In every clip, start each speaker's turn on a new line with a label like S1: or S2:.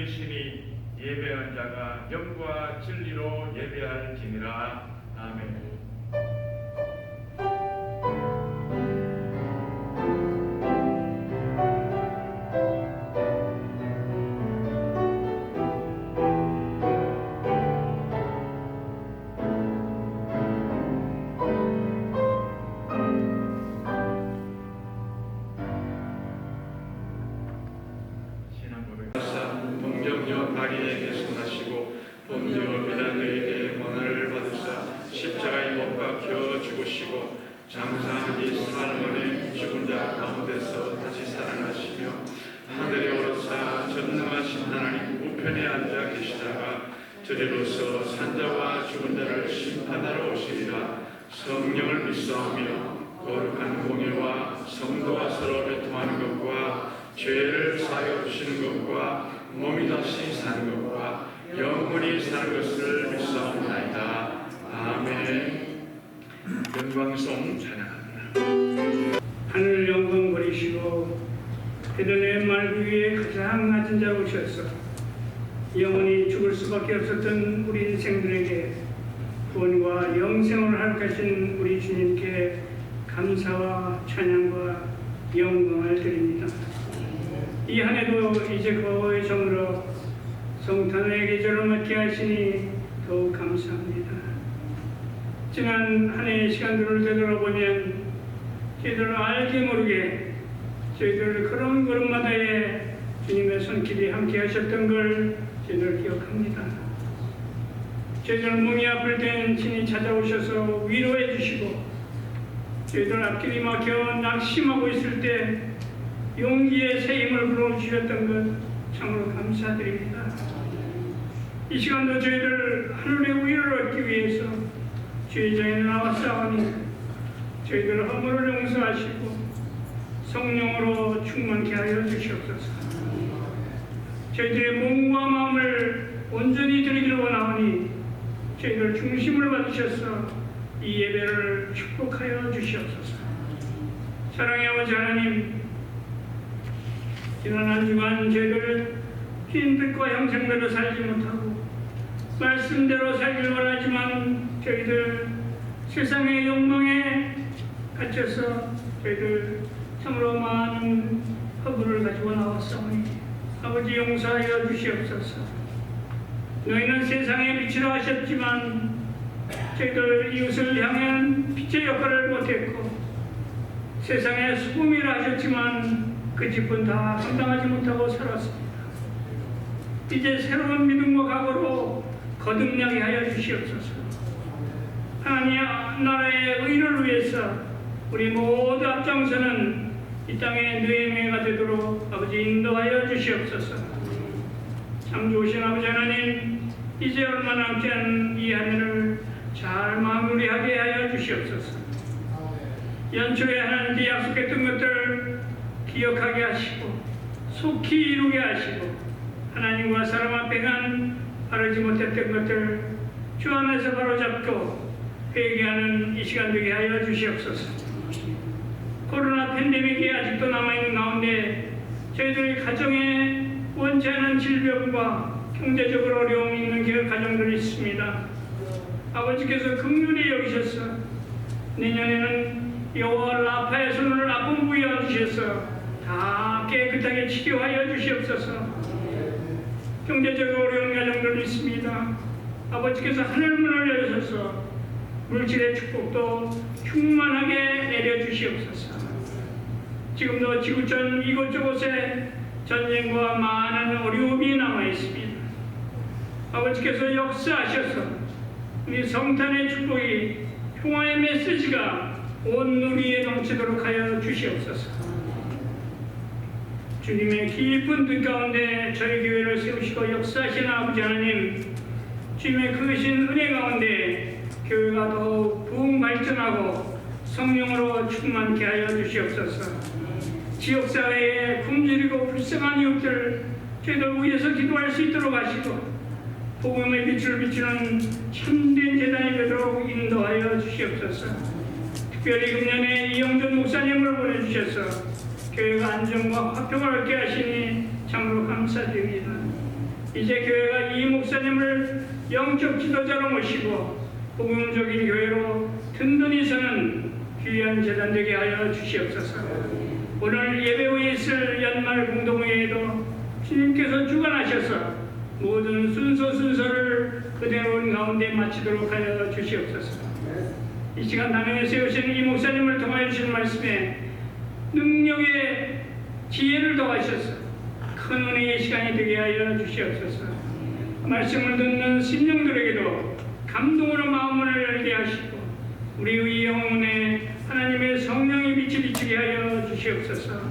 S1: 하늘이시니 예배한 자가 영과 진리로 예배할지니라. 아멘.
S2: 동정녀 마리아에게 선하시고 본디오 빌라도에게 고난을 받으사 십자가에 못 박혀 죽으시고 장사한 이 사흘 죽은 자 가운데서 다시 살아나시며 하늘에 오르사 전능하신 하나님 우편에 앉아 계시다가 저리로서 산자와 죽은 자를 심판하러 오시리라. 성령을 믿사오며 거룩한 공예와 성도가 서로 교통하는 것과 죄를 사하여 주시는 것과 몸이 다시 사는 것과 영원히 사는 것을 믿사옵나이다. 아멘. 영광송 찬양합니다.
S3: 하늘 영광 버리시고 그들의 말 위에 가장 낮은 자 오셔서 영원히 죽을 수밖에 없었던 우리 인생들에게 구원과 영생을 허락하신 우리 주님께 감사와 찬양과 영광을 드립니다. 이 한 해도 이제 거의 저물어 성탄의 계절을 맞게 하시니 더욱 감사합니다. 지난 한 해의 시간들을 되돌아보면 저희들 알게 모르게 저희들 그런 걸음마다에 주님의 손길이 함께 하셨던 걸 저희들 기억합니다. 저희들 몸이 아플 때는 친히 찾아오셔서 위로해 주시고 저희들 앞길이 막혀 낙심하고 있을 때 용기의 새 힘을 불어주셨던 것 참으로 감사드립니다. 이 시간도 저희들 하늘의 위로를 얻기 위해서 주의장에 나와 싸우니 저희들 허물을 용서하시고 성령으로 충만케 하여 주시옵소서. 저희들의 몸과 마음을 온전히 드리길 원하오니 저희들 중심을 받으셔서 이 예배를 축복하여 주시옵소서. 사랑의 아버지 하나님, 지난 한 주간 저희들 주님 뜻과 형상대로 살지 못하고 말씀대로 살길 원하지만 저희들 세상의 욕망에 갇혀서 저희들 참으로 많은 허물을 가지고 나왔사오니 아버지 용서하여 주시옵소서. 너희는 세상의 빛이라 하셨지만 저희들 이웃을 향한 빛의 역할을 못했고 세상의 소금이라 하셨지만 그 집은 다 감당하지 못하고 살았습니다. 이제 새로운 믿음과 각오로 거듭나게 하여 주시옵소서. 하나님 나라의 의를 위해서 우리 모두 앞장서는 이 땅의 느헤미야가 되도록 아버지 인도하여 주시옵소서. 참 좋으신 아버지 하나님, 이제 얼마 남지 않은 이 한 해를 잘 마무리하게 하여 주시옵소서. 연초에 하나님께 약속했던 것들 기억하게 하시고 속히 이루게 하시고 하나님과 사람 앞에 간 바르지 못했던 것들 주 안에서 바로잡고 회개하는 이 시간 되게 하여 주시옵소서. 코로나 팬데믹이 아직도 남아있는 가운데 저희들 가정에 원치 않은 질병과 경제적으로 어려움이 있는 그 가정들이 있습니다. 아버지께서 긍휼히 여기셔서 내년에는 여호와 라파의 손을 아픈 부여 주셔서 다 깨끗하게 치료하여 주시옵소서. 경제적으로 어려운 가정들이 있습니다. 아버지께서 하늘문을 열어서 물질의 축복도 충만하게 내려주시옵소서. 지금도 지구촌 이곳저곳에 전쟁과 많은 어려움이 남아있습니다. 아버지께서 역사하셔서 우리 성탄의 축복이 평화의 메시지가 온 누리에 넘치도록 하여 주시옵소서. 주님의 깊은 뜻 가운데 저희 교회를 세우시고 역사하신 아버지 하나님, 주님의 크신 은혜 가운데 교회가 더욱 부흥 발전하고 성령으로 충만케 하여 주시옵소서. 지역사회에 굶주리고 불쌍한 이웃들 저희들 위해서 기도할 수 있도록 하시고 복음의 빛을 비추는 참된 재단이 되도록 인도하여 주시옵소서. 특별히 금년에 이영준 목사님을 보내주셔서 교회가 안정과 화평을 얻게 하시니 참으로 감사드립니다. 이제 교회가 이 목사님을 영적 지도자로 모시고 복음적인 교회로 든든히 서는 귀한 재단 되게 하여 주시옵소서. 오늘 예배 후에 있을 연말 공동회에도 주님께서 주관하셔서 모든 순서를 그대로 가운데 마치도록 하여 주시옵소서. 이 시간 단행에 세우신 이 목사님을 통하여 주신 말씀에 능력의 지혜를 더하셔서 큰 은혜의 시간이 되게 하여 주시옵소서. 말씀을 듣는 심령들에게도 감동으로 마음을 열게 하시고 우리의 영혼에 하나님의 성령의 빛이 비치게 하여 주시옵소서.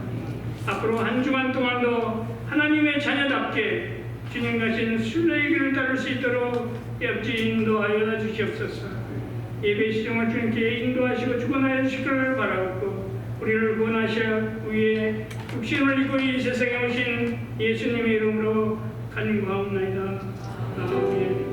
S3: 앞으로 한 주간 동안도 하나님의 자녀답게 주님 가신 순례의 길을 따를 수 있도록 옆지 인도하여 주시옵소서. 예배 시정을 주님께 인도하시고 주관하여 주시기를 바라고 우리를 구원하셔 위에 육신을 입고 이 세상에 오신 예수님의 이름으로 간구하옵나이다. 아멘.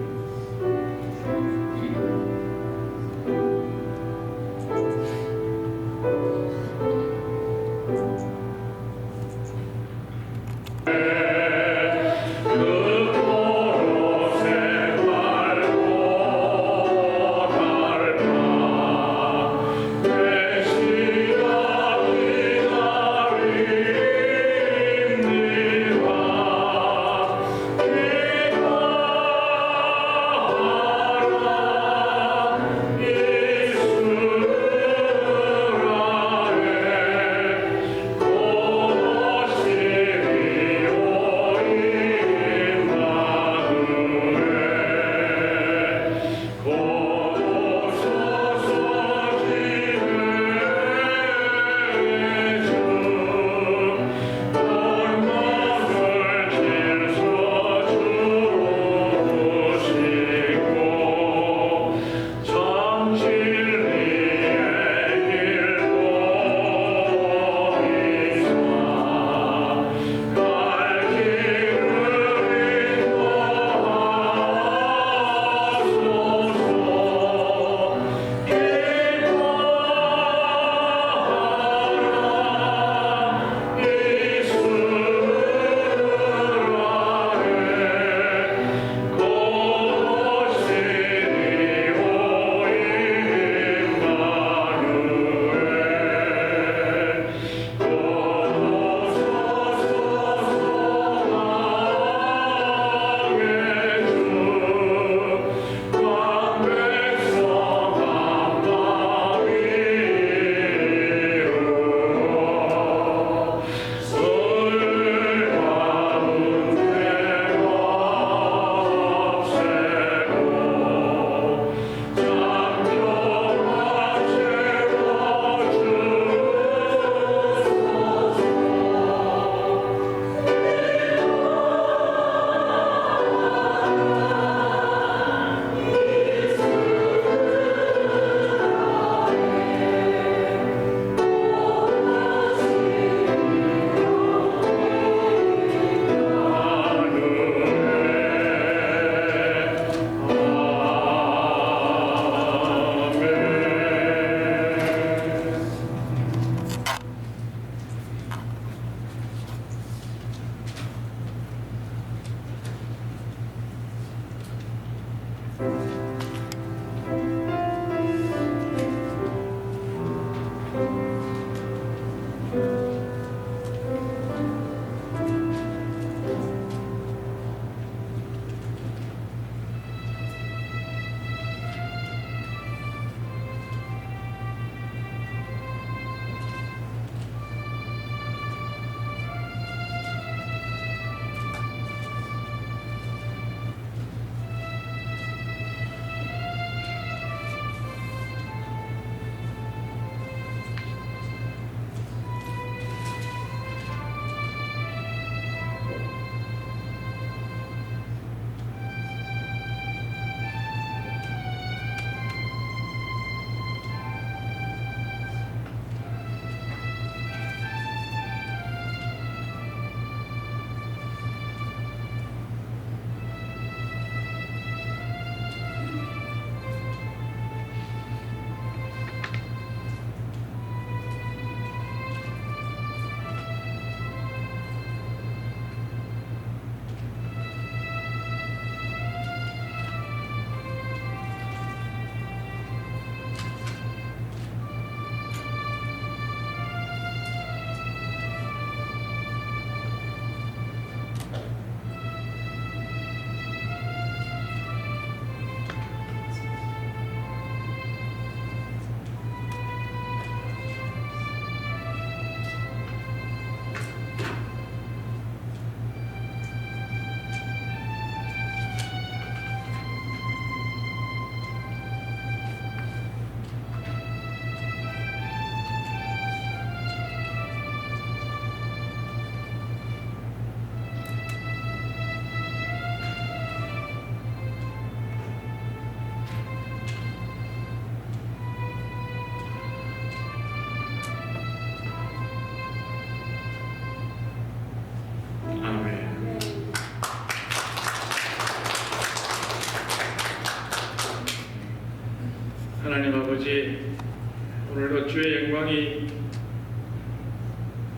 S2: 아버지, 오늘도 주의 영광이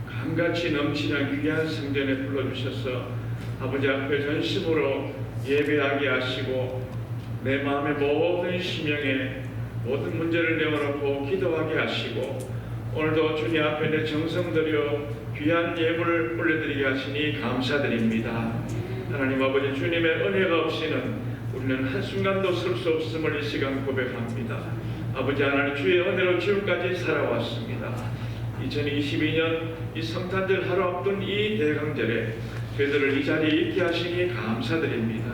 S2: 강같이 넘치는 귀한 성전에 불러주셔서 아버지 앞에 전심으로 예배하게 하시고 내 마음의 모든 심령에 모든 문제를 내어놓고 기도하게 하시고 오늘도 주님 앞에 내 정성 들여 귀한 예물을 올려드리게 하시니 감사드립니다. 하나님 아버지, 주님의 은혜가 없이는 우리는 한순간도 설 수 없음을 이 시간 고백합니다. 아버지 하나님, 주의 은혜로 지금까지 살아왔습니다. 2022년 이 성탄절 하루 앞둔 이 대강절에 저희들을 이 자리에 있게 하시니 감사드립니다.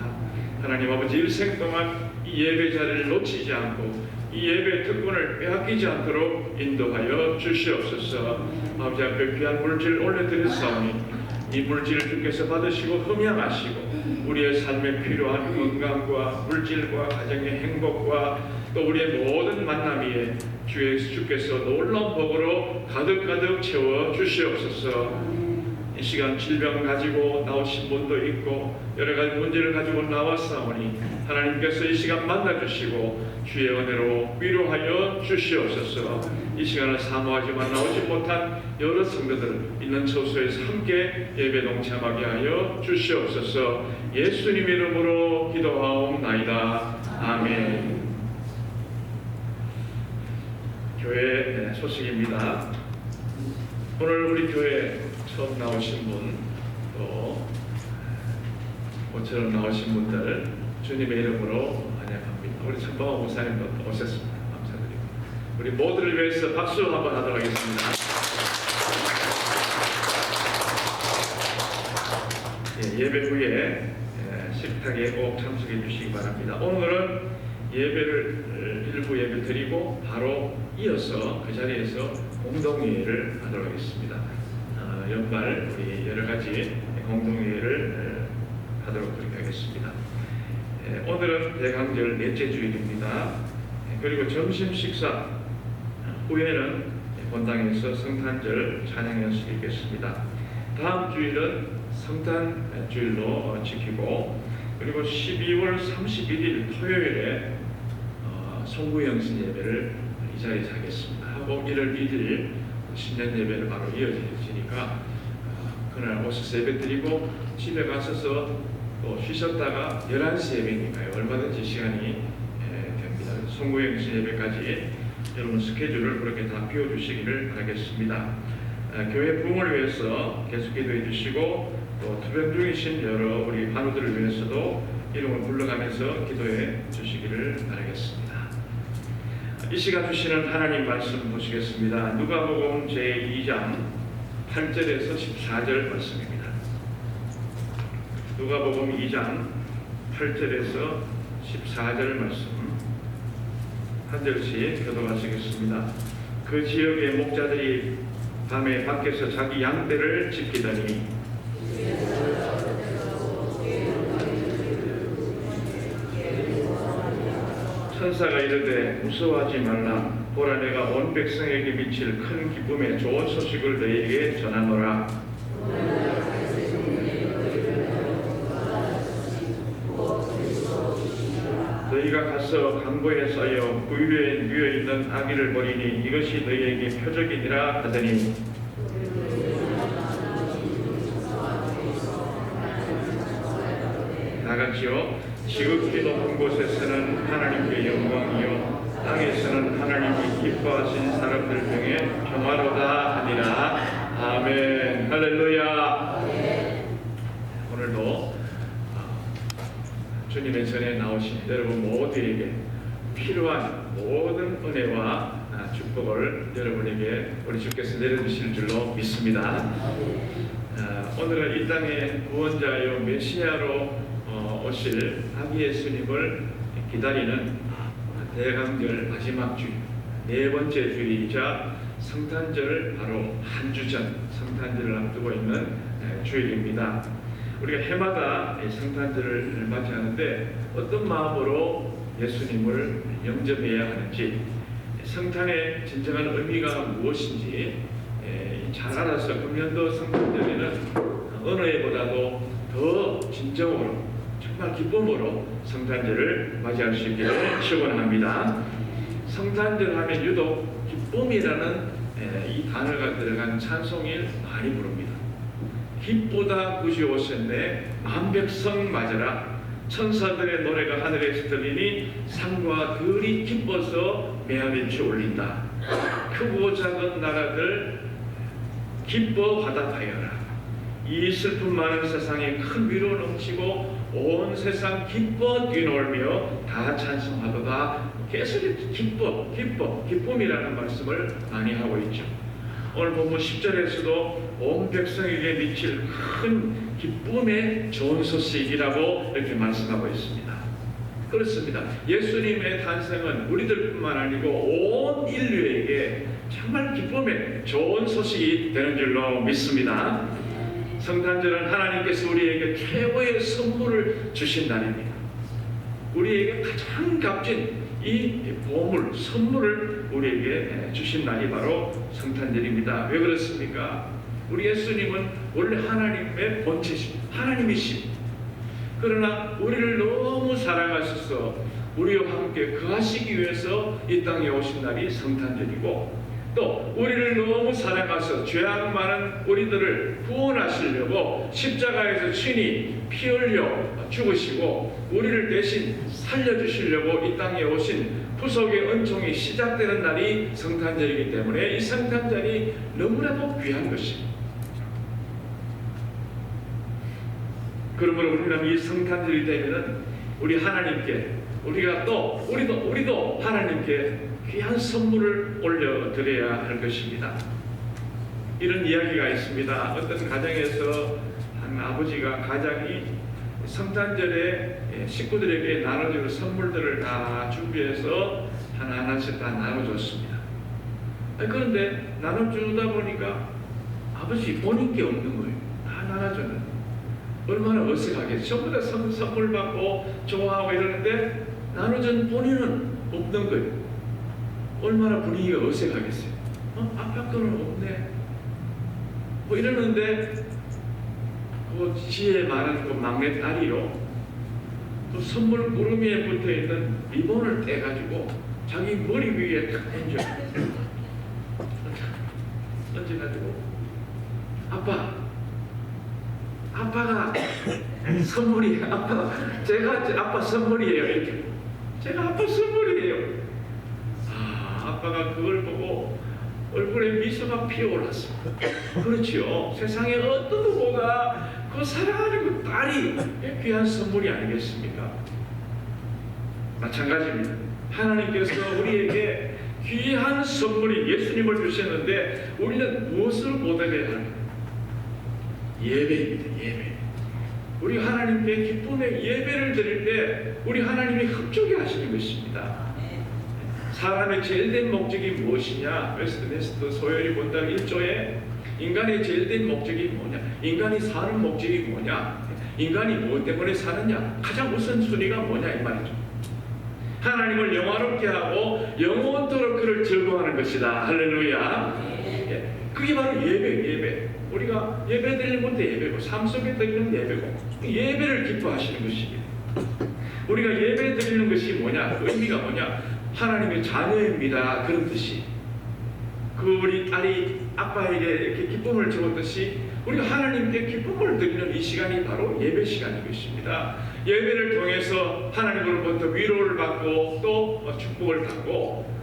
S2: 하나님 아버지, 일생 동안 이 예배 자리를 놓치지 않고 이 예배 특권을 빼앗기지 않도록 인도하여 주시옵소서. 아버지 앞에 귀한 물질 올려드렸사오니 이 물질을 주께서 받으시고 흠양하시고 우리의 삶에 필요한 건강과 물질과 가정의 행복과 또 우리의 모든 만남 위에 주께서 놀라운 복으로 가득가득 채워 주시옵소서. 이 시간 질병 가지고 나오신 분도 있고 여러 가지 문제를 가지고 나왔사오니 하나님께서 이 시간 만나주시고 주의 은혜로 위로하여 주시옵소서. 이 시간을 사모하지만 나오지 못한 여러 성도들 있는 처소에서 함께 예배 동참하게 하여 주시옵소서. 예수님 이름으로 기도하옵나이다. 아멘. 교회 소식입니다. 오늘 우리 교회 처음 나오신 분, 또 모처럼 나오신 분들 주님의 이름으로 환영합니다. 우리 전방호 목사님도 오셨습니다. 감사드립니다. 우리 모두를 위해서 박수 한번 하도록 하겠습니다. 예배 후에 식탁에 꼭 참석해 주시기 바랍니다. 오늘은 예배를 일부 예배 드리고 바로 이어서 그 자리에서 공동예배를 하도록 하겠습니다. 연말 우리 여러 가지 공동예배를 하도록 그렇게 하겠습니다. 오늘은 대강절 넷째 주일입니다. 그리고 점심 식사 후에는 본당에서 성탄절 찬양 연습이 있겠습니다. 다음 주일은 성탄 주일로 지키고 그리고 12월 31일 토요일에 송구영신 예배를 이 자리에서 하겠습니다. 하고 1월 1일 신년 예배를 바로 이어지니까 그날 오셔서 예배 드리고 집에 가셔서 또 쉬셨다가 11시 예배니까요. 얼마든지 시간이 됩니다. 송구영신 예배까지 여러분 스케줄을 그렇게 다 비워주시기를 바라겠습니다. 교회 부흥을 위해서 계속 기도해 주시고 또 투병 중이신 여러 우리 환우들을 위해서도 이름을 불러가면서 기도해 주시기를 바라겠습니다. 이 시간 주시는 하나님 말씀 보시겠습니다. 누가복음 제2장 8절에서 14절 말씀입니다. 누가복음 2장 8절에서 14절 말씀 한 절씩 교독하시겠습니다. 그 지역의 목자들이 밤에 밖에서 자기 양떼를 지키더니 천사가 이르되 무서워하지 말라. 보라, 내가 온 백성에게 미칠 큰 기쁨의 좋은 소식을 너희에게 전하노라. 너희가 가서 강보에 쌓여 구유에 누워 있는 아기를 보리니 이것이 너희에게 표적이니라 하더니 다같이요 지극히 높은 곳에서는 하나님께 영광이요 땅에서는 하나님이 기뻐하신 사람들 중에 평화로다 하니라. 아멘. 할렐루야. 오늘도 주님의 전에 나오신 여러분 모두에게 필요한 모든 은혜와 축복을 여러분에게 우리 주께서 내려주실 줄로 믿습니다. 오늘은 이 땅의 구원자요 메시아로 오실 아기 예수님을 기다리는 대강절 마지막 주일, 네 번째 주일이자 성탄절 바로 한 주 전 성탄절을 앞두고 있는 주일입니다. 우리가 해마다 성탄절을 맞이하는데 어떤 마음으로 예수님을 영접해야 하는지, 성탄의 진정한 의미가 무엇인지 잘 알아서 금년도 성탄절에는 어느 해보다도 더 진정으로 정말 기쁨으로 성탄절을 맞이할 수 있기를 축원합니다. 성탄절 하면 유독 기쁨이라는 이 단어가 들어간 찬송을 많이 부릅니다. 기쁘다 구주 오셨네 만백성 맞으라 천사들의 노래가 하늘에서 들리니 산과 들이 기뻐서 매화빛이 올린다. 크고 작은 나라들 기뻐 화답하여라. 이 슬픔 많은 세상에 큰 위로 넘치고 온 세상 기뻐 뛰놀며 다 찬송하도다. 계속 기쁨이라는 말씀을 많이 하고 있죠. 오늘 본문 10절에서도 온 백성에게 미칠 큰 기쁨의 좋은 소식이라고 이렇게 말씀하고 있습니다. 그렇습니다. 예수님의 탄생은 우리들뿐만 아니고 온 인류에게 정말 기쁨의 좋은 소식이 되는 줄로 믿습니다. 성탄절은 하나님께서 우리에게 최고의 선물을 주신 날입니다. 우리에게 가장 값진 이 보물, 선물을 우리에게 주신 날이 바로 성탄절입니다. 왜 그렇습니까? 우리 예수님은 원래 하나님의 본체신 하나님이신, 그러나 우리를 너무 사랑하셔서 우리와 함께 거하시기 위해서 이 땅에 오신 날이 성탄절이고, 또 우리를 너무 사랑하셔서 죄악 많은 우리들을 구원하시려고 십자가에서 친히 피 흘려 죽으시고 우리를 대신 살려주시려고 이 땅에 오신 구속의 은총이 시작되는 날이 성탄절이기 때문에 이 성탄절이 너무나도 귀한 것입니다. 그러므로 우리는 이 성탄절이 되면은 우리 하나님께 우리도 하나님께 귀한 선물을 올려드려야 할 것입니다. 이런 이야기가 있습니다. 어떤 가정에서 한 아버지가 가장이 성탄절에 식구들에게 나눠줄 선물들을 다 준비해서 하나하나씩 다 나눠줬습니다. 그런데 나눠주다 보니까 아버지 본인 게 없는 거예요. 다 나눠주는. 얼마나 어색하겠어요. 전부 다 선물 받고 좋아하고 이러는데 나눠준 본인은 없는 거예요. 얼마나 분위기가 어색하겠어요. 아빠 거는 없네. 뭐 이러는데 그 지혜 많은 그 막내 딸이요, 그 선물 구름이에 붙어 있는 리본을 떼가지고 자기 머리 위에 탁 얹어가지고 아빠가 선물이에요. 아빠 선물이에요. 이렇게 제가 아빠 선물이에요. 아빠가 그걸 보고 얼굴에 미소가 피어올랐습니다. 그렇지요. 세상에 어떤 누구가 그 사랑하는 그 딸이 귀한 선물이 아니겠습니까? 마찬가지입니다. 하나님께서 우리에게 귀한 선물이 예수님을 주셨는데 우리는 무엇을 보답해야 할까? 예배입니다. 예배. 우리 하나님께 기쁨의 예배를 드릴 때 우리 하나님이 흡족해 하시는 것입니다. 사람의 제일된 목적이 무엇이냐? 웨스트민스터 소열이 본당 1조에 인간의 제일된 목적이 뭐냐? 인간이 사는 목적이 뭐냐? 인간이 무엇 때문에 사느냐? 가장 우선순위가 뭐냐? 이 말이죠. 하나님을 영화롭게 하고 영원토록 그를 즐거워하는 것이다. 할렐루야. 그게 바로 예배. 우리가 예배 드리는 것도 예배고 삶 속에 드리는 예배고 예배를 기뻐하시는 것입니다. 우리가 예배 드리는 것이 뭐냐? 그 의미가 뭐냐? 하나님의 자녀입니다. 그런 뜻이. 우리 딸이 아빠에게 이렇게 기쁨을 주었듯이 우리가 하나님께 기쁨을 드리는 이 시간이 바로 예배 시간인 것입니다. 예배를 통해서 하나님으로부터 위로를 받고 또 축복을 받고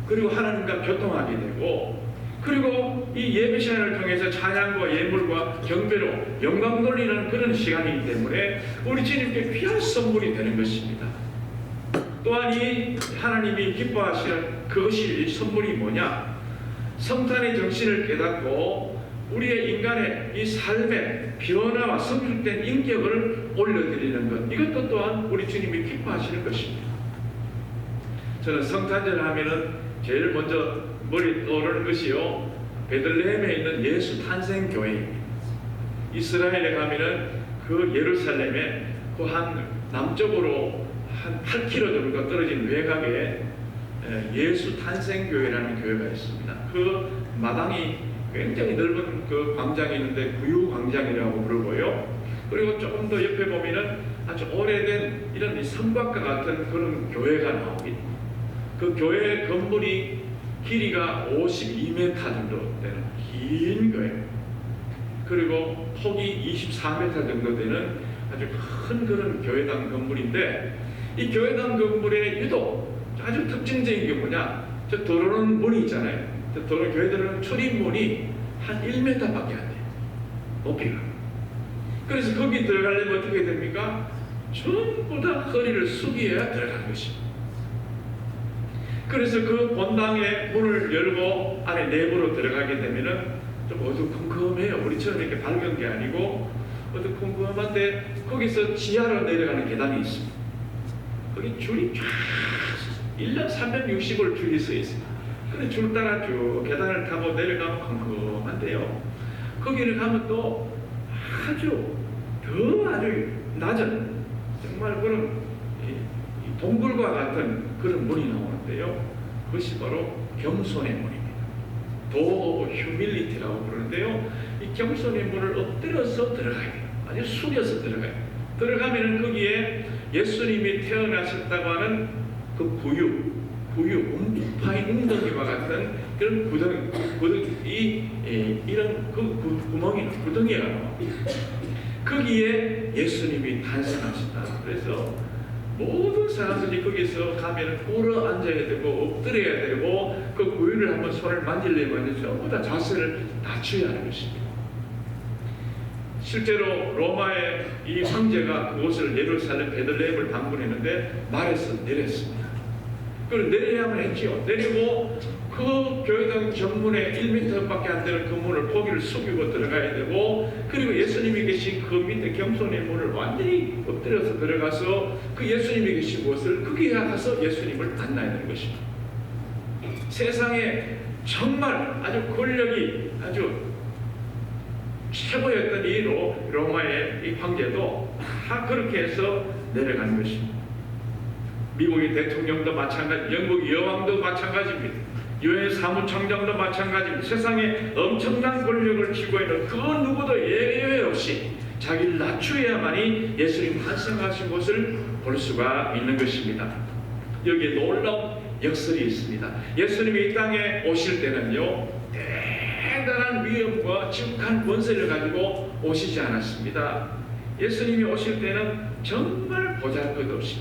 S2: 그리고 하나님과 교통하게 되고 그리고 이 예배 시간을 통해서 찬양과 예물과 경배로 영광 돌리는 그런 시간이기 때문에 우리 주님께 귀한 선물이 되는 것입니다. 또한 이 하나님이 기뻐하시는 그것이 선물이 뭐냐? 성탄의 정신을 깨닫고 우리의 인간의 이 삶의 변화와 성숙된 인격을 올려드리는 것, 이것도 또한 우리 주님이 기뻐하시는 것입니다. 저는 성탄절 하면은 제일 먼저 머리 떠오르는 것이요, 베들레헴에 있는 예수 탄생 교회입니다. 이스라엘에 가면은 그 예루살렘에 그 한 남쪽으로 한 8km 정도 떨어진 외곽에 예수 탄생 교회라는 교회가 있습니다. 그 마당이 굉장히 넓은 그 광장이 있는데 구유 광장이라고 부르고요. 그리고 조금 더 옆에 보면은 아주 오래된 이런 이 성곽과 같은 그런 교회가 나옵니다. 그 교회 건물이 길이가 52m 정도 되는 긴 거예요. 그리고 폭이 24m 정도 되는 아주 큰 그런 교회당 건물인데, 이 교회당 건물의 유독 아주 특징적인 게 뭐냐, 저 들어오는 문이 있잖아요. 저 들어오는 교회들은 출입문이 한 1m밖에 안 돼요, 높이가. 그래서 거기 들어가려면 어떻게 됩니까? 전부 다 허리를 숙여야 들어가는 것입니다. 그래서 그 본당의 문을 열고 안에 내부로 들어가게 되면은 좀 어두컴컴해요. 우리처럼 이렇게 밝은 게 아니고 어두컴컴한데, 거기서 지하로 내려가는 계단이 있습니다. 거기 줄이 쫙 1년 360을 줄이 서 있습니다. 근데 줄 따라 쭉 계단을 타고 내려가면 컴컴한데요, 거기를 가면 또 아주 낮은 정말 그런 이 동굴과 같은 그런 문이 나오는데요, 그것이 바로 겸손의 문입니다. 도 휴밀리티라고 부르는데요, 이 겸손의 문을 엎드려서 들어가야 돼요. 아주 숙여서 들어가야 돼요. 들어가면은 거기에 예수님이 태어나셨다고 하는 그 구유, 파인 웅덩이와 같은 그런 이런 구덩이가 나와요. 거기에 예수님이 탄생하셨다. 그래서 모든 사람들이 거기서 가면 꿇어 앉아야 되고 엎드려야 되고, 그 구유를 한번 손을 만지려면 전부 다 자세를 낮춰야 하는 것입니다. 실제로 로마의 이 황제가 그곳을 예루살렘 베들레헴을 방문했는데 말에서 내렸습니다. 그걸 내려야만 했지요. 내리고 그 교회당 정문에 1m밖에 안 되는 그 문을 고개를 숙이고 들어가야 되고, 그리고 예수님이 계신 그 밑에 겸손의 문을 완전히 엎드려서 들어가서 그 예수님이 계신 곳을 거기에 가서 예수님을 만나야 되는 것입니다. 세상에 정말 아주 권력이 아주 최고였던 이 로마의 이 황제도 다 그렇게 해서 내려가는 것입니다. 미국의 대통령도 마찬가지, 영국 여왕도 마찬가지입니다. 유엔 사무총장도 마찬가지입니다. 세상에 엄청난 권력을 쥐고 있는 그 누구도 예외 없이 자기를 낮추어야만이 예수님 탄생하신 것을 볼 수가 있는 것입니다. 여기에 놀라운 역설이 있습니다. 예수님이 이 땅에 오실 때는요, 대단한 위엄과 지극한 권세를 가지고 오시지 않았습니다. 예수님이 오실 때는 정말 보잘것없이,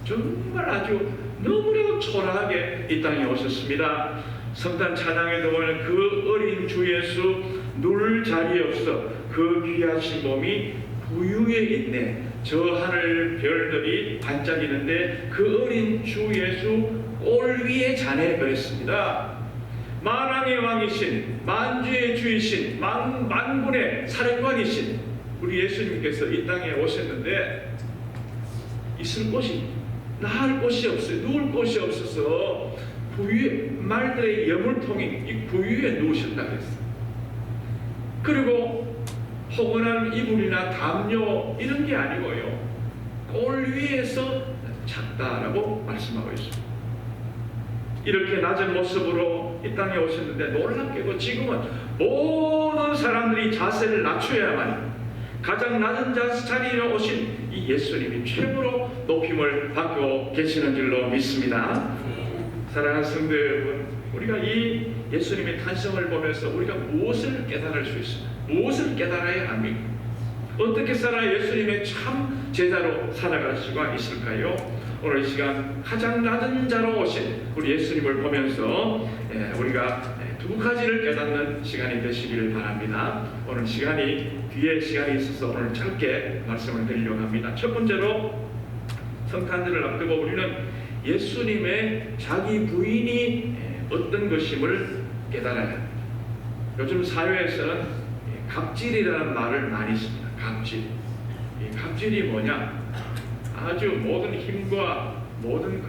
S2: 정말 아주 너무나도 초라하게 이 땅에 오셨습니다. 성탄 찬양에도 보면 그 어린 주 예수 누울 자리 없어 그 귀하신 몸이 구유에 있네. 저 하늘 별들이 반짝이는데 그 어린 주 예수 꼴 위에 자네 그랬습니다. 만왕의 왕이신, 만주의 주이신, 만군의 사령관이신 우리 예수님께서 이 땅에 오셨는데 있을 곳이, 나을 곳이 없어요. 누울 곳이 없어서 구유에, 말들의 여물통인 이 구유에 누우셨다고 했어요. 그리고 포근한 이불이나 담요 이런 게 아니고요, 꼴 위에서 잤다라고 말씀하고 있습니다. 이렇게 낮은 모습으로 이 땅에 오셨는데 놀랍게도 지금은 모든 사람들이 자세를 낮춰야만 가장 낮은 자리에 오신 이 예수님이 최고로 높임을 받고 계시는 줄로 믿습니다. 사랑하는 성도 여러분, 우리가 이 예수님의 탄생을 보면서 우리가 무엇을 깨달을 수 있습니까? 무엇을 깨달아야 합니까? 어떻게 살아야 예수님의 참 제자로 살아갈 수가 있을까요? 오늘 이 시간 가장 낮은 자로 오신 우리 예수님을 보면서 우리가 두 가지를 깨닫는 시간이 되시기를 바랍니다. 오늘 뒤에 시간이 있어서 오늘 짧게 말씀을 드리려고 합니다. 첫 번째로 성탄절을 앞두고 우리는 예수님의 자기 부인이 어떤 것임을 깨달아야 합니다. 요즘 사회에서는 갑질이라는 말을 많이 씁니다. 갑질. 이 갑질이 뭐냐? 아주 모든 힘과 모든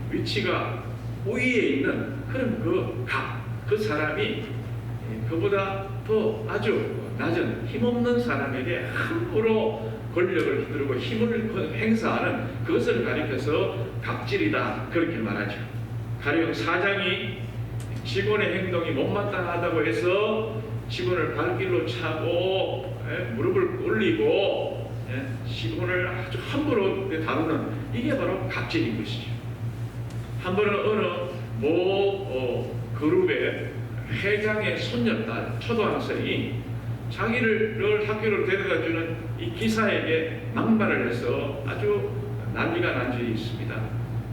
S2: 위치가 우위에 있는 그런 그 사람이 그보다 더 아주 낮은 힘없는 사람에게 함부로 권력을 휘두르고 힘을 행사하는 그것을 가리켜서 갑질이다 그렇게 말하죠. 가령 사장이 직원의 행동이 못마땅하다고 해서 직원을 발길로 차고 무릎을 꿇리고 직원을 아주 함부로 다루는 이게 바로 갑질인 것이죠. 한 번은 어느 그룹의 회장의 손녀딸 초등학생이 자기를 학교로 데려다주는 이 기사에게 막말을 해서 아주 난리가 난 적이 있습니다.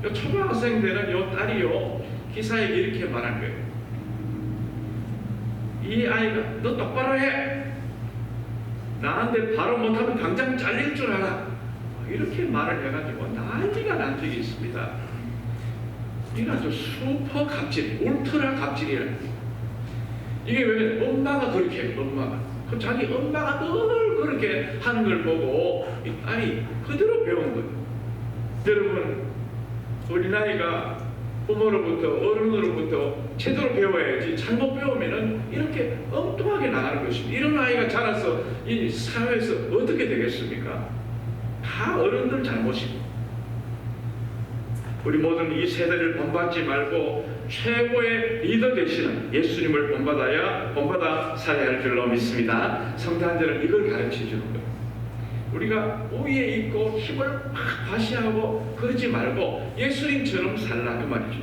S2: 요 초등학생 되는 요 딸이요 기사에게 이렇게 말한 거예요. 이 아이가 너 똑바로 해. 나한테 바로 못하면 당장 잘릴 줄 알아. 이렇게 말을 해가지고 난리가 난 적이 있습니다. 이건 아주 슈퍼 갑질, 울트라 갑질이라. 이게 왜 엄마가 그렇게 해요, 엄마가. 그 자기 엄마가 늘 그렇게 하는 걸 보고 이 딸이 그대로 배운 거예요. 여러분, 우리 나이가 부모로부터 어른으로부터 제대로 배워야지 잘못 배우면은 이렇게 엉뚱하게 나가는 것입니다. 이런 아이가 자라서 이 사회에서 어떻게 되겠습니까? 다 어른들 잘못입니다. 우리 모두는 이 세대를 본받지 말고 최고의 리더 되시는 예수님을 본받아 살아야 할 줄로 믿습니다. 성탄절은 이걸 가르쳐 주는 거예요. 우리가 우위에 있고 힘을 막 과시하고 그러지 말고 예수님처럼 살라 그 말이죠.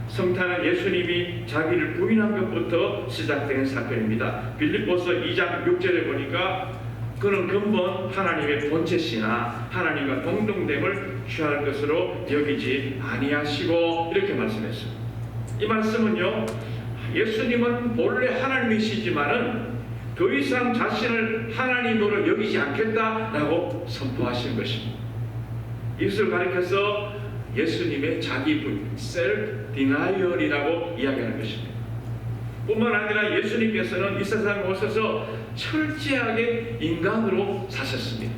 S2: 성탄은 예수님이 자기를 부인한 것부터 시작된 사건입니다. 빌립보서 2장 6절에 보니까 그는 근본 하나님의 본체시나 하나님과 동등됨을 취할 것으로 여기지 아니하시고 이렇게 말씀했습니다. 이 말씀은요, 예수님은 본래 하나님이시지만은 더 이상 자신을 하나님으로 여기지 않겠다라고 선포하신 것입니다. 이것을 가리켜서 예수님의 자기 부인, self denial이라고 이야기하는 것입니다. 뿐만 아니라 예수님께서는 이 세상에 오셔서 철저하게 인간으로 사셨습니다.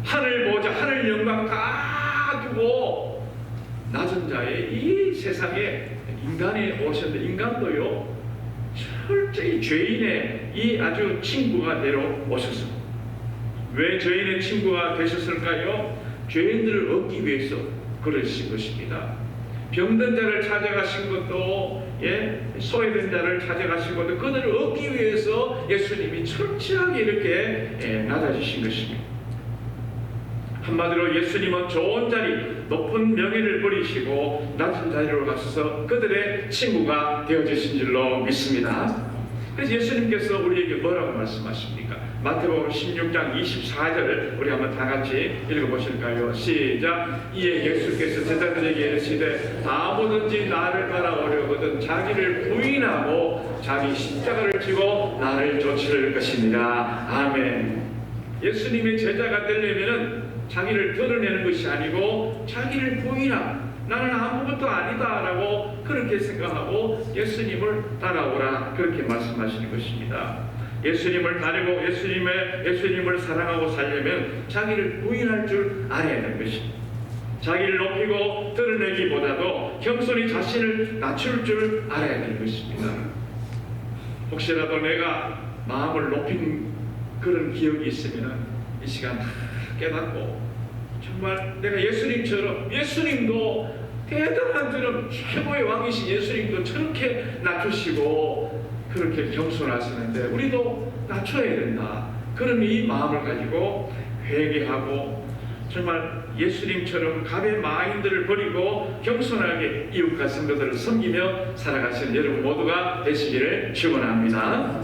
S2: 하늘 보좌, 하늘 영광 다 두고 낮은 자의 이 세상에 인간이 오셨는데 인간도요 철저히 죄인의 이 아주 친구가 되러 오셨습니다. 왜 죄인의 친구가 되셨을까요? 죄인들을 얻기 위해서 그러신 것입니다. 병든 자를 찾아가신 것도 소외된 자를 찾아가신 것도 그들을 얻기 위해서 예수님이 철저하게 이렇게 낮아지신 것입니다. 한마디로 예수님은 좋은 자리, 높은 명예를 버리시고 낮은 자리로 가셔서 그들의 친구가 되어주신 줄로 믿습니다. 그래서 예수님께서 우리에게 뭐라고 말씀하십니까? 마태복음 16장 24절 우리 한번 다 같이 읽어보실까요? 시작. 이에 예수께서 제자들에게 이르시되 아무든지 나를 따라오려거든 자기를 부인하고 자기 십자가를 지고 나를 쫓을 것이니라. 아멘. 예수님의 제자가 되려면은 자기를 드러내는 것이 아니고 자기를 부인하고 나는 아무것도 아니다라고 그렇게 생각하고 예수님을 따라오라 그렇게 말씀하시는 것입니다. 예수님을 따르고 예수님을 사랑하고 살려면 자기를 부인할 줄 알아야 되는 것입니다. 자기를 높이고 드러내기보다도 겸손히 자신을 낮출 줄 알아야 되는 것입니다. 혹시라도 내가 마음을 높인 그런 기억이 있으면 이 시간 깨닫고 정말 내가 예수님처럼 예수님도 대단한 저런 최고의 왕이신 예수님도 저렇게 낮추시고 그렇게 겸손하시는데 우리도 낮춰야 된다. 그런 이 마음을 가지고 회개하고 정말 예수님처럼 갑의 마인드를 버리고 겸손하게 이웃과 성도들을 섬기며 살아가시는 여러분 모두가 되시기를 축원합니다.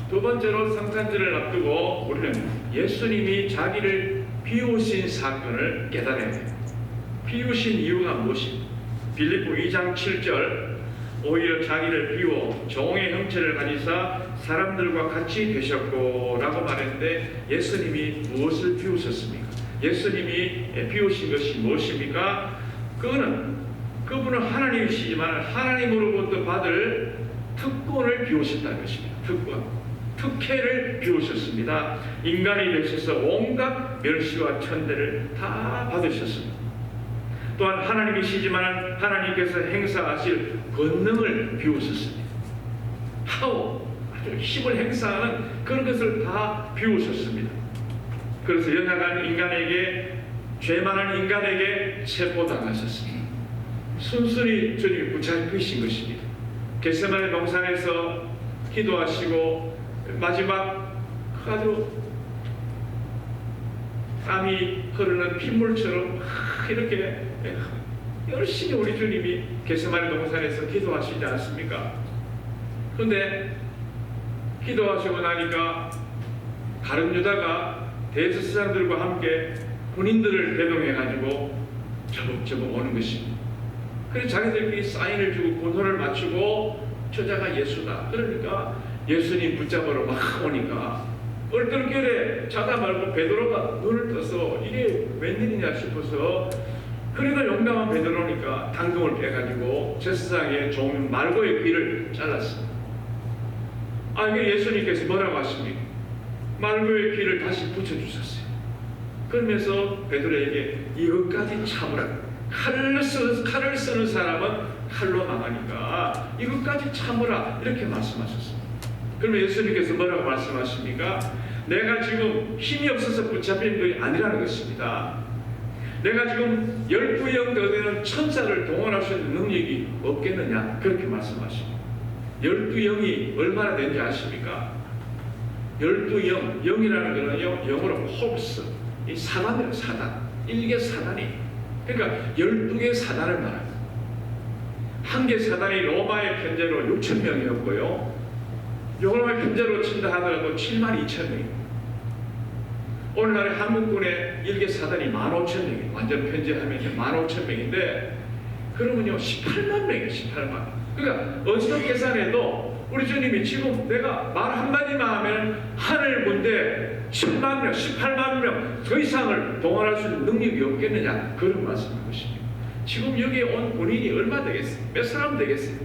S2: 두 번째로 성탄절을 앞두고 우리는 예수님이 자기를 비우신 사건을 깨달아야 돼요. 비우신 이유가 무엇입니까? 빌립보 2장 7절 오히려 자기를 비워 종의 형체를 가지사 사람들과 같이 되셨고 라고 말했는데 예수님이 무엇을 비우셨습니까? 예수님이 비우신 것이 무엇입니까? 그분은 하나님이시지만 하나님으로부터 받을 특권을 비우셨다는 것입니다. 특혜를 비우셨습니다. 인간이 되셔서 온갖 멸시와 천대를 다 받으셨습니다. 또한 하나님이시지만 하나님께서 행사하실 권능을 비우셨습니다. 아주 힘을 행사하는 그런 것을 다 비우셨습니다. 그래서 연약한 인간에게 죄 많은 인간에게 체포당하셨습니다. 순순히 주님이 붙잡히신 것입니다. 겟세마네 동산에서 기도하시고 마지막 아주 땀이 흐르는 핏물처럼 이렇게 열심히 우리 주님이 겟세마네 동산에서 기도하시지 않습니까? 그런데 기도하시고 나니까 다른 유다가 대제사 사람들과 함께 군인들을 대동해가지고 저벅저벅 오는 것입니다. 그래서 자기들끼리 사인을 주고 군호를 맞추고 저자가 예수다. 그러니까 예수님 붙잡으러 막 오니까 얼떨결에 자다 말고 베드로가 눈을 떠서 이게 웬일이냐 싶어서, 그러니까 용감한 베드로니까 당금을 빼가지고 제사장의 종 말고의 귀를 잘랐습니다. 이게 예수님께서 뭐라고 하십니까? 말고의 귀를 다시 붙여주셨어요. 그러면서 베드로에게 이것까지 참으라. 칼을 쓰는 사람은 칼로 망하니까 이것까지 참으라, 이렇게 말씀하셨습니다. 그러면 예수님께서 뭐라고 말씀하십니까? 내가 지금 힘이 없어서 붙잡힌 것이 아니라는 것입니다. 내가 지금 12영 더 되는 천사를 동원할 수 있는 능력이 없겠느냐, 그렇게 말씀하십니다. 12영이 얼마나 되는지 아십니까? 12영, 영이라는 것은요, 영어로 홀스, 이 사단이에요. 사단, 일개 사단이. 그러니까 12개 사단을 말합니다. 한 개 사단이 로마의 편제로 6,000명이었고요. 로마의 편제로 친다 하더라도 72,000명입니다. 오늘날의 한국군의 일개 사단이 15,000명이에요. 완전 편제하면 15,000명인데, 그러면요 18만 명이에요. 18만. 그러니까 어떤 계산해도 우리 주님이 지금 내가 말 한마디만 하면 하늘 군대 7만 명, 18만 명 더 이상을 동원할 수 있는 능력이 없겠느냐, 그런 말씀인 것입니다. 지금 여기에 온 군인이 얼마 되겠어요? 몇 사람 되겠어요?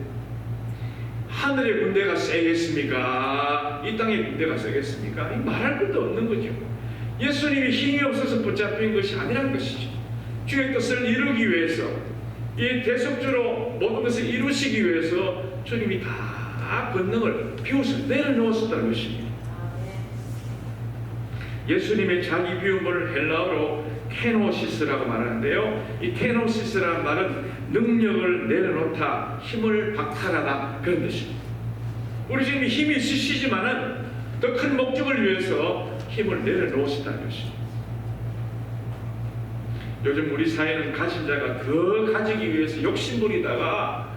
S2: 하늘의 군대가 세겠습니까? 이 땅의 군대가 세겠습니까? 말할 것도 없는 거죠. 예수님이 힘이 없어서 붙잡힌 것이 아니라는 것이죠. 주의 뜻을 이루기 위해서, 이 대속주로 모든 것을 이루시기 위해서 주님이 다 권능을 비워서 내려놓았다는 것입니다. 예수님의 자기 비움을 헬라어로 케노시스라고 말하는데요, 이 케노시스라는 말은 능력을 내려놓다, 힘을 박탈하다, 그런 뜻입니다. 우리 주님이 힘이 있으시지만은 더 큰 목적을 위해서 힘을 내려놓으시다는 것입니다. 요즘 우리 사회는 가진 자가 더 가지기 위해서 욕심부리다가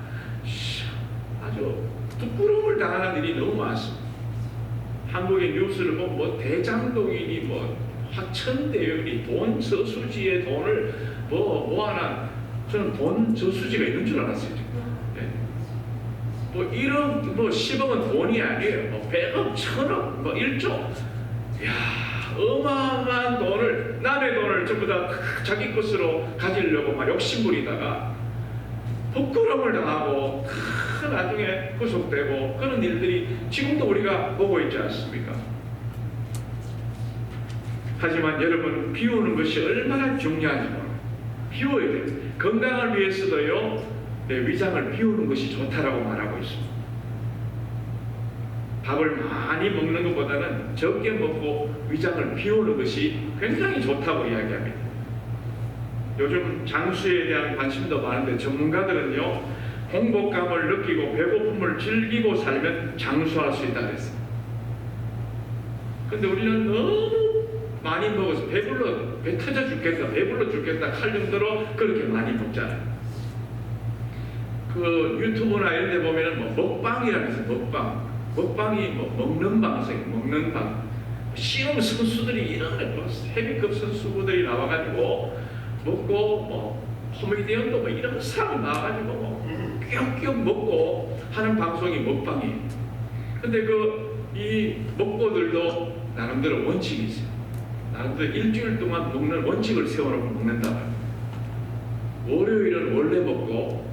S2: 아주 부끄러움을 당하는 일이 너무 많습니다. 한국의 뉴스를 보면 뭐 대장동이니 뭐 화천대유니 돈 저수지의 돈을 뭐 하나, 저는 돈 저수지가 있는 줄 알았어요. 네. 뭐 1억 뭐 10억은 돈이 아니에요. 뭐 100억, 1000억, 뭐 1조. 이야, 어마어마한 돈을, 남의 돈을 전부 다 자기 것으로 가지려고 막 욕심부리다가 부끄러움을 당하고 나중에 구속되고, 그런 일들이 지금도 우리가 보고 있지 않습니까? 하지만 여러분, 비우는 것이 얼마나 중요한지 몰라요. 비워야 돼요. 건강을 위해서도요, 위장을 비우는 것이 좋다라고 말하고 있습니다. 밥을 많이 먹는 것보다는 적게 먹고 위장을 비우는 것이 굉장히 좋다고 이야기합니다. 요즘 장수에 대한 관심도 많은데 전문가들은요, 공복감을 느끼고 배고픔을 즐기고 살면 장수할 수 있다 그랬어요. 근데 우리는 너무 많이 먹어서 배 터져 죽겠다, 배불러 죽겠다 할 정도로 그렇게 많이 먹잖아요. 그 유튜브나 이런 데 보면은 뭐 먹방이라고 해서 먹방이 뭐 먹는 방송, 먹는 방, 시험 선수들이 이런 헤비급 선수들이 나와가지고 먹고, 뭐 코미디언도 뭐 이런 사람 나와가지고 뭐 끼역끼역 먹고 하는 방송이 먹방이에요. 근데 이 먹고들도 나름대로 원칙이 있어요. 나름대로 일주일 동안 먹는 원칙을 세워놓고 먹는다 말이에요. 월요일은 원래 먹고,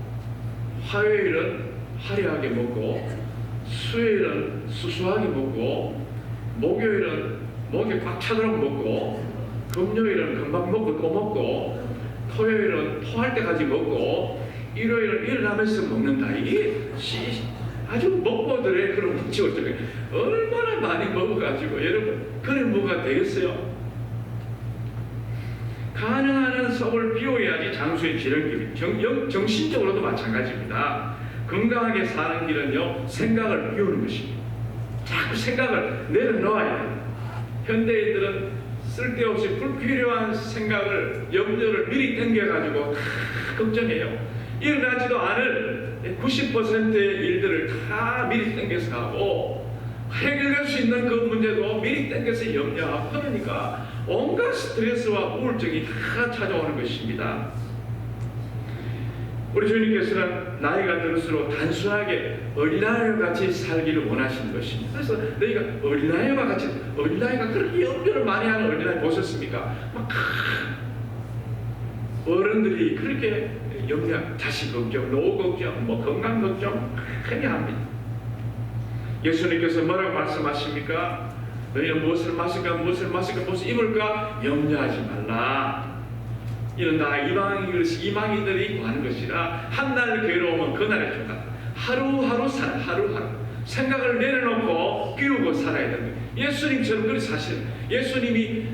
S2: 화요일은 화려하게 먹고, 수요일은 수수하게 먹고, 목요일은 목에 꽉 차도록 먹고, 금요일은 금방 먹고 또 먹고, 토요일은 토할 때까지 먹고, 일요일은 일어나면서 먹는다. 이게 아주 먹고들의 그런 원칙을 적용해. 얼마나 많이 먹어가지고 여러분, 그래 뭐가 되겠어요? 가능한 한 속을 비워야지 장수의 지름길이. 정신적으로도 마찬가지입니다. 건강하게 사는 길은요, 생각을 비우는 것입니다. 자꾸 생각을 내려놓아야 돼요. 현대인들은 쓸데없이 불필요한 생각을, 염려를 미리 땡겨가지고 다 걱정해요. 일어나지도 않을 90%의 일들을 다 미리 땡겨서 하고, 해결할 수 있는 그 문제도 미리 땡겨서 염려하고, 그러니까 온갖 스트레스와 우울증이 다 찾아오는 것입니다. 우리 주님께서는 나이가 들수록 단순하게 어린아이와 같이 살기를 원하시는 것입니다. 그래서 너희가 어린아이와 같이, 어린아이가 그렇게 염려를 많이 하는 어린아이 보셨습니까? 막 어른들이 그렇게 염려, 자식 걱정, 노후 걱정, 뭐 건강 걱정 크게 합니다. 예수님께서 뭐라고 말씀하십니까? 너희는 무엇을 마실까, 무엇을 마실까, 무엇을 입을까 염려하지 말라. 이는 다 이방인들이 구하는 것이라. 한날 괴로우면 그날에 좋다. 하루하루 살아, 하루하루 생각을 내려놓고 비우고 살아야 되는 거예요. 예수님처럼 그렇게 사시는, 예수님이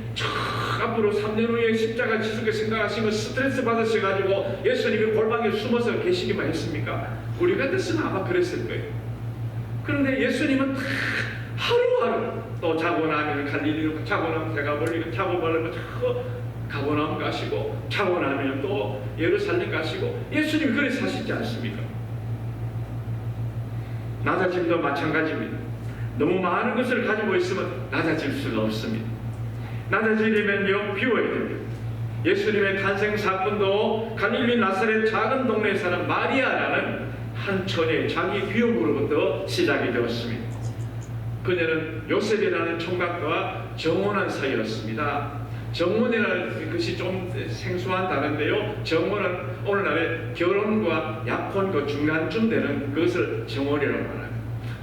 S2: 앞으로 3년 후에 십자가 지속에 생각하시면 스트레스 받으셔가지고 예수님이 골방에 숨어서 계시기만 했습니까? 우리 같았으면 아마 그랬을 거예요. 그런데 예수님은 하루하루, 또 자고 나면 갈릴리로, 자고 나면 배가 벌리고, 자고 말하면 가고 나면 가시고, 자고 나면 또 예루살렘 가시고, 예수님이 그렇게 사시지 않습니까? 낮아짐도 마찬가지입니다. 너무 많은 것을 가지고 있으면 낮아질 수가 없습니다. 낮아지려면요, 비워야 됩니다. 예수님의 탄생 사건도 갈릴리 나사렛 작은 동네에 사는 마리아라는 한 처녀의 자기 비움으로부터 시작이 되었습니다. 그녀는 요셉이라는 총각과 정혼한 사이였습니다. 정혼이라는 것이 좀 생소한 단어인데요, 정혼은 오늘날의 결혼과 약혼 그 중간쯤 되는 그것을 정혼이라고 말합니다.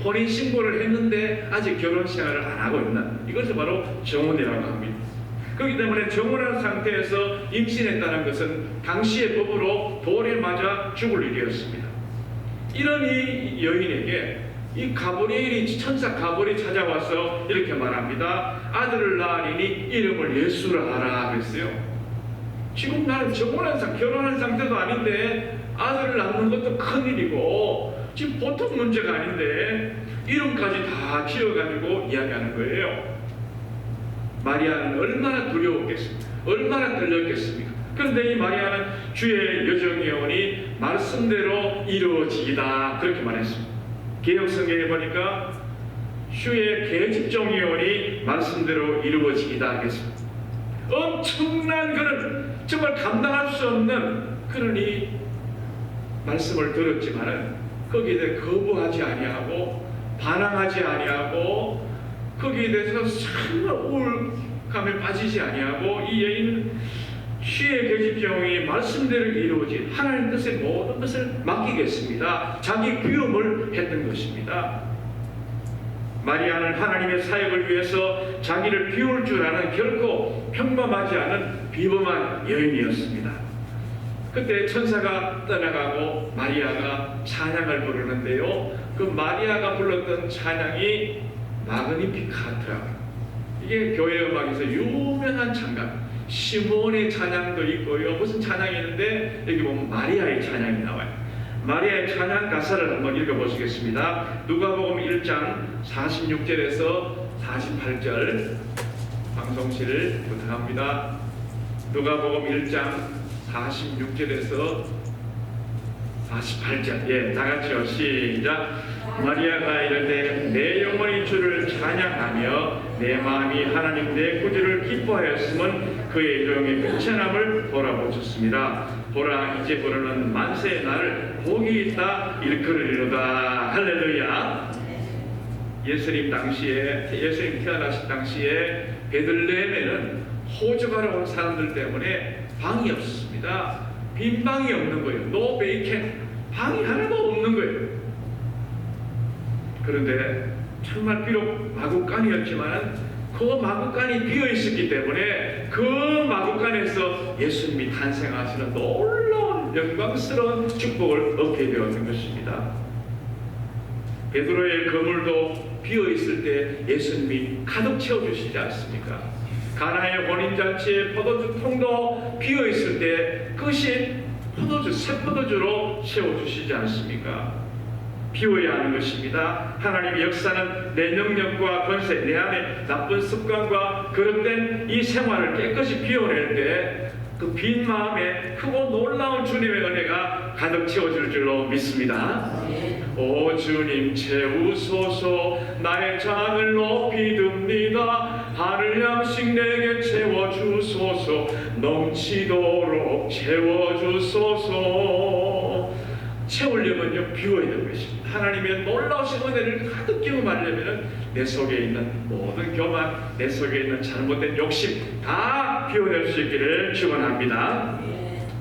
S2: 혼인 신고를 했는데 아직 결혼 생활을 안 하고 있는, 이것을 바로 정혼이라고 합니다. 그렇기 때문에 정혼한 상태에서 임신했다는 것은 당시의 법으로 돌에 맞아 죽을 일이었습니다. 이런 이 여인에게 이 가브리엘이, 천사 가브리엘이 찾아와서 이렇게 말합니다. 아들을 낳으리니 이름을 예수라 하라 그랬어요. 지금 나는 정혼한 상태, 결혼한 상태도 아닌데 아들을 낳는 것도 큰일이고 지금 보통 문제가 아닌데 이름까지 다 지어가지고 이야기하는 거예요. 마리아는 얼마나 두려웠겠습니까? 얼마나 떨렸겠습니까? 그런데 이 마리아는 주의 여정이오니 말씀대로 이루어지이다 그렇게 말했습니다. 개혁성경에 보니까 주의 계집종이오니 말씀대로 이루어지이다 하겠습니다. 엄청난 그런 정말 감당할 수 없는 그런 이 말씀을 들었지만은 거기에 대해 거부하지 아니하고 반항하지 아니하고 거기에 대해서 정말 우울감에 빠지지 아니하고 이 여인은 주의 계집종이 말씀대로 이루어진 하나님 뜻의 모든 것을 맡기겠습니다. 자기 비움을 했던 것입니다. 마리아는 하나님의 사역을 위해서 자기를 비울 줄 아는 결코 평범하지 않은 비범한 여인이었습니다. 그때 천사가 떠나가고 마리아가 찬양을 부르는데요, 그 마리아가 불렀던 찬양이 마그니피카트라고, 이게 교회 음악에서 유명한 찬양, 시몬의 찬양도 있고요, 무슨 찬양이 있는데 여기 보면 마리아의 찬양이 나와요. 마리아의 찬양 가사를 한번 읽어보시겠습니다. 누가복음 1장 46절에서 48절 방송실을 부탁합니다. 누가복음 1장 46절에서 48절, 예, 다같이요, 시작. 마리아가 이르되 내 영혼이 주를 찬양하며 내 마음이 하나님 내 구주를 기뻐하였음은 그의 종의 괜찮음을 돌아보셨습니다. 보라, 이제 부르는 만세의 날을 복이 있다 일컬으리로다. 할렐루야. 예수님 태어나신 당시에 베들레헴에는 호적하러 온 사람들 때문에 방이 없었습니다. 빈 방이 없는 거예요. 노 베이컨, 방이 하나도 없는 거예요. 그런데 정말 비록 마구간이었지만 그 마구간이 비어 있었기 때문에 그 마구간에서 예수님이 탄생하시는 놀라운 영광스러운 축복을 얻게 되었던 것입니다. 베드로의 그물도 비어 있을 때 예수님이 가득 채워주시지 않습니까? 가나의 혼인잔치의 포도주 통도 비어 있을 때 그것이 포도주, 새 포도주로 채워주시지 않습니까? 비워야 하는 것입니다. 하나님의 역사는 내 능력과 권세, 내 안에 나쁜 습관과 거듭된 이 생활을 깨끗이 비워낼 때 그 빈 마음에 크고 놀라운 주님의 은혜가 가득 채워질 줄로 믿습니다. 오 주님 채우소서 나의 잔을 높이 듭니다. 하늘 양식 내게 채워주소서 넘치도록 채워주소서. 채우려면요 비워야 되는 것입니다. 하나님의 놀라우신 은혜를 가득 끼우려면 내 속에 있는 모든 교만, 내 속에 있는 잘못된 욕심 다 비워낼 수 있기를 축원합니다.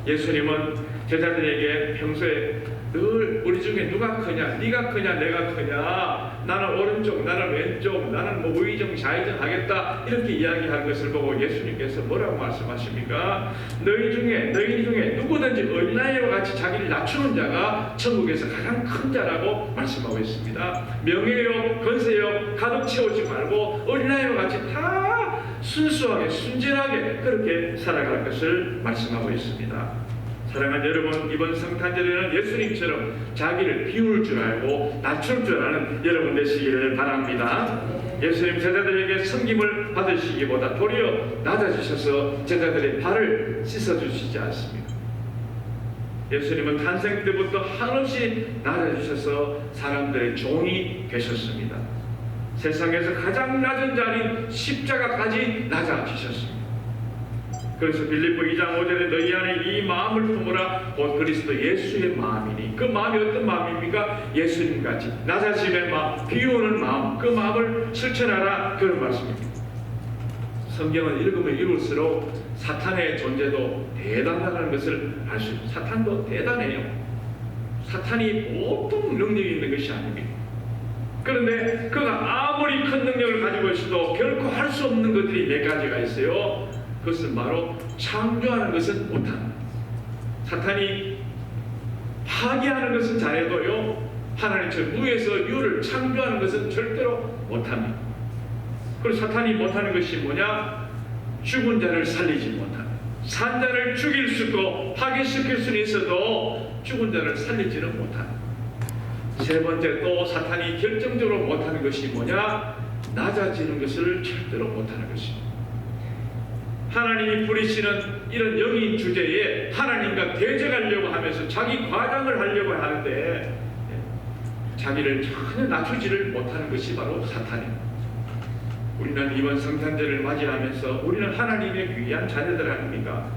S2: 예수님은 제자들에게 평소에 늘 우리 중에 누가 크냐, 네가 크냐, 내가 크냐, 나는 오른쪽, 나는 왼쪽, 나는 뭐 우의정, 좌의정 하겠다 이렇게 이야기하는 것을 보고 예수님께서 뭐라고 말씀하십니까? 너희 중에 누구든지 어린아이와 같이 자기를 낮추는 자가 천국에서 가장 큰 자라고 말씀하고 있습니다. 명예요, 권세요 가득 채우지 말고 어린아이와 같이 다 순수하게 순진하게 그렇게 살아갈 것을 말씀하고 있습니다. 사랑하는 여러분, 이번 성탄절에는 예수님처럼 자기를 비울 줄 알고 낮출 줄 아는 여러분 되시기를 바랍니다. 예수님 제자들에게 섬김을 받으시기보다 도리어 낮아지셔서 제자들의 발을 씻어주시지 않습니까? 예수님은 탄생 때부터 한없이 낮아지셔서 사람들의 종이 되셨습니다. 세상에서 가장 낮은 자리인 십자가까지 낮아지셨습니다. 그래서 빌립보 2장 5절에 너희 안에 이 마음을 품으라 곧 그리스도 예수의 마음이니, 그 마음이 어떤 마음입니까? 예수님같이 낮아짐의 마음, 비우는 마음, 그 마음을 실천하라, 그런 말씀입니다. 성경을 읽으면 읽을수록 사탄의 존재도 대단하다는 것을 알 수 있습니다. 사탄도 대단해요. 사탄이 보통 능력이 있는 것이 아닙니다. 그런데 그가 아무리 큰 능력을 가지고 있어도 결코 할 수 없는 것들이 몇 가지가 있어요. 그것은 바로 창조하는 것은 못합니다. 사탄이 파괴하는 것은 잘해도요, 하나님처럼 무에서 유를 창조하는 것은 절대로 못합니다. 그리고 사탄이 못하는 것이 뭐냐? 죽은 자를 살리지 못합니다. 산 자를 죽일 수 있고 파괴시킬 수는 있어도 죽은 자를 살리지는 못합니다. 세 번째, 또 사탄이 결정적으로 못하는 것이 뭐냐? 낮아지는 것을 절대로 못하는 것입니다. 하나님이 부리시는 이런 영인 주제에 하나님과 대적하려고 하면서 자기 과장을 하려고 하는데 자기를 전혀 낮추지를 못하는 것이 바로 사탄입니다. 우리는 이번 성탄절을 맞이하면서 우리는 하나님의 귀한 자녀들 아닙니까?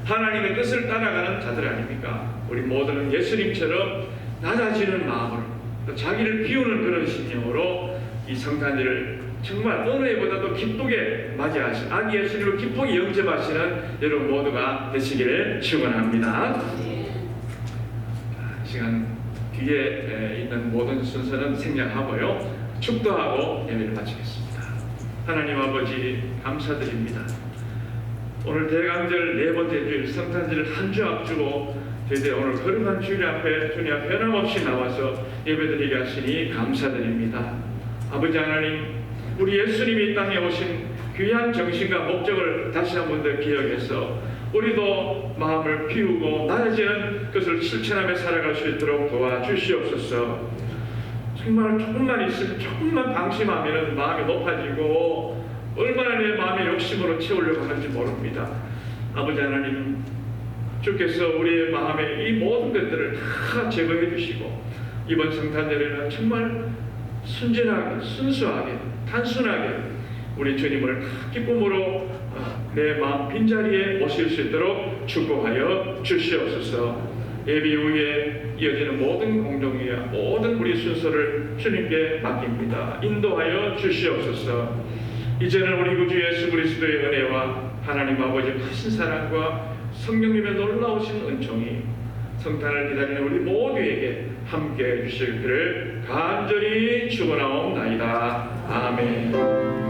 S2: 하나님의 뜻을 따라가는 자들 아닙니까? 우리 모두는 예수님처럼 낮아지는 마음으로 또 자기를 비우는 그런 심령으로 이 성탄절을 정말 어느 해보다도 기쁘게 맞이하신 아기 예수님을 기쁘게 영접하시는 여러분 모두가 되시기를 축원합니다. 시간 뒤에 있는 모든 순서는 생략하고요, 축도하고 예배를 마치겠습니다. 하나님 아버지 감사드립니다. 오늘 대강절 네 번째 주일 성탄절을 한 주 앞두고 드디어 오늘 거룩한 주일 앞에 주님 앞에 변함없이 나와서 예배드리게 하시니 감사드립니다. 아버지 하나님, 우리 예수님이 이 땅에 오신 귀한 정신과 목적을 다시 한 번 더 기억해서 우리도 마음을 비우고 낮아지는 것을 실천하며 살아갈 수 있도록 도와주시옵소서. 정말 조금만 있으면, 조금만 방심하면 마음이 높아지고 얼마나 내 마음의 욕심으로 채우려고 하는지 모릅니다. 아버지 하나님, 주께서 우리의 마음에 이 모든 것들을 다 제거해 주시고 이번 성탄절에는 정말 순진하게, 순수하게, 단순하게 우리 주님을 기쁨으로 내 마음 빈자리에 모실 수 있도록 축복하여 주시옵소서. 예배 이후에 이어지는 모든 공동회와 모든 우리 순서를 주님께 맡깁니다. 인도하여 주시옵소서. 이제는 우리 구주 예수 그리스도의 은혜와 하나님 아버지 크신 사랑과 성령님의 놀라우신 은총이 성탄을 기다리는 우리 모두에게 함께 해주시기를 간절히 축원하옵나이다. 아멘.